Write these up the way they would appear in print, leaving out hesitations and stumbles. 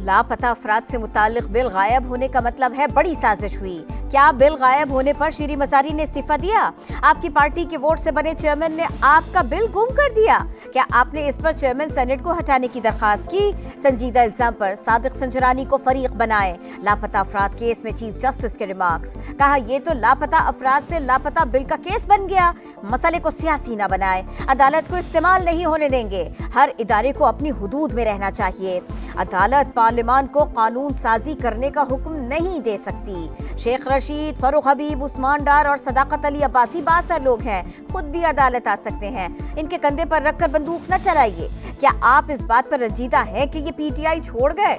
लापता अफराद से मुताल्लिक बिल गायब होने का मतलब है बड़ी साजिश हुई। क्या बिल गायब होने पर शीरी मजारी ने इस्तीफा दिया? आपकी पार्टी के वोट से बने चेयरमैन ने आपका बिल गुम कर दिया। क्या आपने इस पर चेयरमैन सेनेट को हटाने की दरखास्त की? संजीदा इल्जाम पर सादिक संजरानी को फरीक बनाए। लापता अफराद केस में चीफ जस्टिस के रिमार्क्स। कहा ये तो लापता अफराद से लापता बिल का केस बन गया। मसले को सियासी न बनाए, अदालत को इस्तेमाल नहीं होने देंगे। हर इदारे को अपनी हुदूद में रहना चाहिए। अदालत पार्लियामान को कानून साजी करने का हुक्म नहीं दे सकती। शेख रशीद, फरूख हबीब, उस्मान डार और सदाकत अली अब्बासी बासर लोग हैं, खुद भी अदालत आ सकते हैं। इनके कंधे पर रखकर बंदूक न चलाइए। क्या आप इस बात पर रंजीदा हैं कि ये पीटीआई छोड़ गए?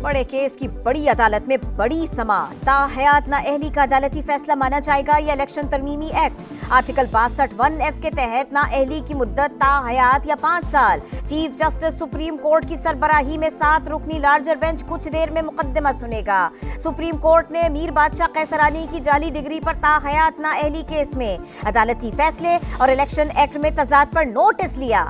बड़े केस की बड़ी अदालत में बड़ी समाअत। ताहयात नाअहली का अदालती फैसला माना जाएगा या इलेक्शन तरमीमी एक्ट? आर्टिकल 62(1)(f) के तहत नाअहली की मुद्दत ताहयात या 5 साल। चीफ जस्टिस सुप्रीम कोर्ट की सरबराही में 7 रुकनी लार्जर बेंच कुछ देर में मुकदमा सुनेगा। सुप्रीम कोर्ट ने मीर बादशाह कैसरानी की जाली डिग्री पर ताहयात नाअहली केस में अदालती फैसले और इलेक्शन एक्ट में तजाद पर नोटिस लिया।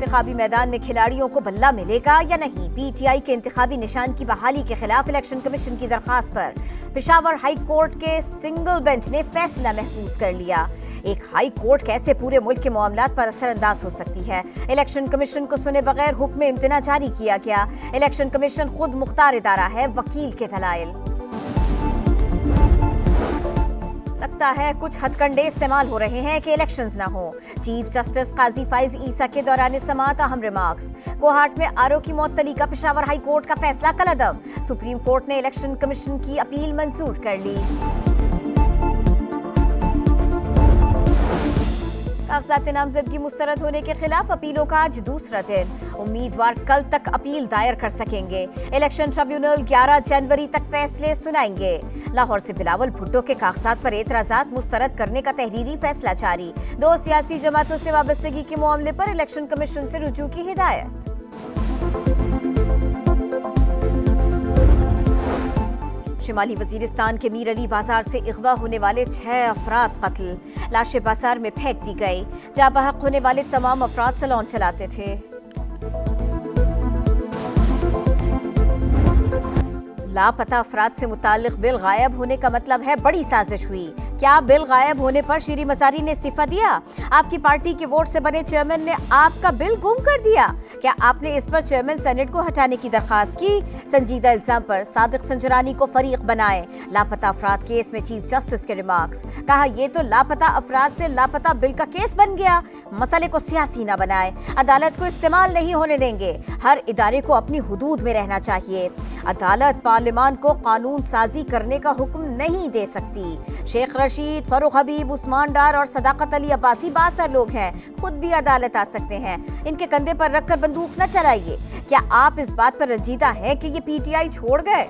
इंतखाबी मैदान में खिलाड़ियों को बल्ला मिलेगा या नहीं? पीटीआई के इंतखाबी निशान की बहाली के खिलाफ इलेक्शन कमीशन की दरखास्त पर पेशावर हाई कोर्ट के सिंगल बेंच ने फैसला महफूज कर लिया। एक हाई कोर्ट कैसे पूरे मुल्क के मामलात पर असरअंदाज हो सकती है? इलेक्शन कमीशन को सुने बगैर हुक्म इम्तना जारी किया गया। इलेक्शन कमीशन खुद मुख्तार इदारा है, वकील के दलाइल। लगता है कुछ हथकंडे इस्तेमाल हो रहे हैं कि इलेक्शंस ना हो। चीफ जस्टिस काजी फाइज ईसा के दौरान समाअत अहम रिमार्क्स। कोहाट में आरओ की मौतली का पेशावर हाई कोर्ट का फैसला कलअदब। सुप्रीम कोर्ट ने इलेक्शन कमीशन की अपील मंजूर कर ली। कागजात नामजदगी मुस्तरद होने के खिलाफ अपीलों का आज दूसरा दिन। उम्मीदवार कल तक अपील दायर कर सकेंगे। इलेक्शन ट्रिब्यूनल 11 जनवरी तक फैसले सुनाएंगे। लाहौर से बिलावल भुट्टो के कागजात पर एतराजात मुस्तरद करने का तहरीरी फैसला जारी। 2 सियासी जमातों से वाबस्तगी के मामले पर इलेक्शन कमीशन से रुजू की हिदायत। शिमाली वजीरिस्तान के मीर अली बाजार से अगवा होने वाले 6 अफराद कत्ल। लाशें बाजार में फेंक दी गई। जाबहक होने वाले तमाम अफराद सैलून चलाते थे। लापता अफराद से मुताल्लिक बिल गायब होने का मतलब है बड़ी साजिश हुई। क्या बिल गायब होने पर शीरी मजारी ने इस्तीफा दिया? आपकी पार्टी के वोट से बने चेयरमैन ने आपका बिल गुम कर दिया। क्या आपने इस पर चेयरमैन सेनेट को हटाने की दरखास्त की? संजीदा इल्जाम पर सादिक संजरानी को फरीक बनाए। लापता अफराद केस में चीफ जस्टिस के रिमार्क्स। कहा ये तो लापता अफराद से लापता बिल का केस बन गया। मसले को सियासी न बनाए, अदालत को इस्तेमाल नहीं होने देंगे। हर इदारे को अपनी हुदूद में रहना चाहिए। अदालत पार्लियामान को कानून साजी करने का हुक्म नहीं दे सकती। शेख रशीद, फरूख हबीब, उस्मान डार और सदाकत अली अब्बासी बासर लोग हैं, खुद भी अदालत आ सकते हैं। इनके कंधे पर रखकर बंदूक न चलाइए। क्या आप इस बात पर रंजीदा हैं कि ये पीटीआई छोड़ गए?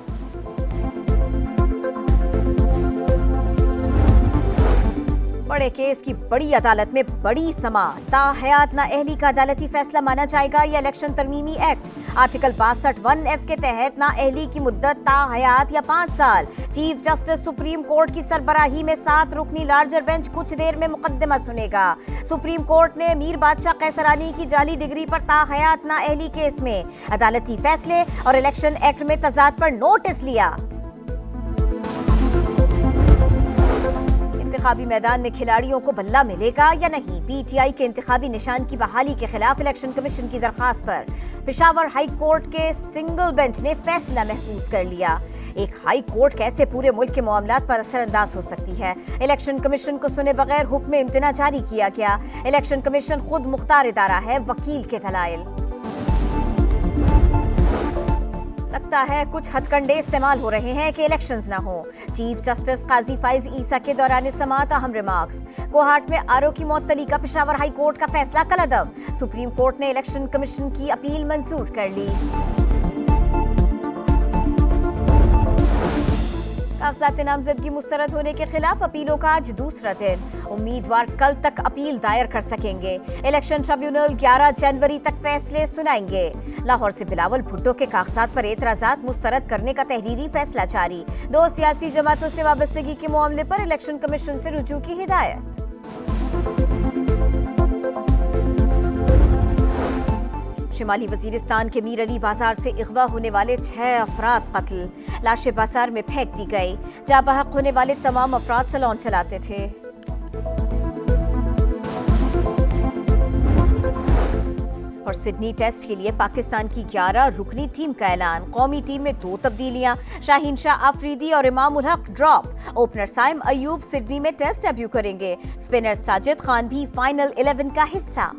बड़े केस की बड़ी अदालत में बड़ी समाअत। ताहयात नाअहली का अदालती फैसला माना जाएगा या इलेक्शन तरमीमी एक्ट? आर्टिकल 62(1)(f) के तहत नाअहली की मुद्दत ताहयात या 5 साल। चीफ जस्टिस सुप्रीम कोर्ट की सरबराही में 7 रुकनी लार्जर बेंच कुछ देर में मुकदमा सुनेगा। सुप्रीम कोर्ट ने मीर बादशाह कैसरानी की जाली डिग्री पर ताहयात नाअहली केस में अदालती फैसले और इलेक्शन एक्ट में तजाद पर नोटिस लिया। इंतखाबी मैदान में खिलाड़ियों को बल्ला मिलेगा या नहीं? पीटीआई के इंतखाबी निशान की बहाली के खिलाफ इलेक्शन कमीशन की दरखास्त पर पेशावर हाई कोर्ट के सिंगल बेंच ने फैसला महफूज कर लिया। एक हाई कोर्ट कैसे पूरे मुल्क के मामलात पर असरअंदाज हो सकती है? इलेक्शन कमीशन को सुने बगैर हुक्म इम्तना जारी किया गया। इलेक्शन कमीशन खुद मुख्तार इदारा है, वकील के दलाइल। लगता है कुछ हथकंडे इस्तेमाल हो रहे हैं कि इलेक्शंस ना हो। चीफ जस्टिस काजी फाइज ईसा के दौरान समाअत अहम रिमार्क्स। कोहाट में आरओ की मौतली का पेशावर हाई कोर्ट का फैसला कलअदब। सुप्रीम कोर्ट ने इलेक्शन कमीशन की अपील मंजूर कर ली। कागजात नामजदगी मुस्तरद होने के खिलाफ अपीलों का आज दूसरा दिन। उम्मीदवार कल तक अपील दायर कर सकेंगे। इलेक्शन ट्रिब्यूनल 11 जनवरी तक फैसले सुनाएंगे। लाहौर से बिलावल भुट्टो के कागजात पर एतराजात मुस्तरद करने का तहरीरी फैसला जारी। 2 सियासी जमातों से वाबस्तगी के मामले पर इलेक्शन कमीशन से रुजू की हिदायत। शिमाली वजीरिस्तान के मीर अली बाजार से अगवा होने वाले 6 अफराद कत्ल, लाशें बाजार में फेंक दी गई। जाबहक होने वाले तमाम अफराद सैलून चलाते थे। और सिडनी टेस्ट के लिए पाकिस्तान की 11 रुकनी टीम का ऐलान। कौमी टीम में 2 तब्दीलियां, शाहीन शाह आफरीदी और Imam ul Haq drop. Opener Saim Ayub Sydney में टेस्ट डेब्यू करेंगे। स्पिनर साजिद खान भी फाइनल 11 का हिस्सा।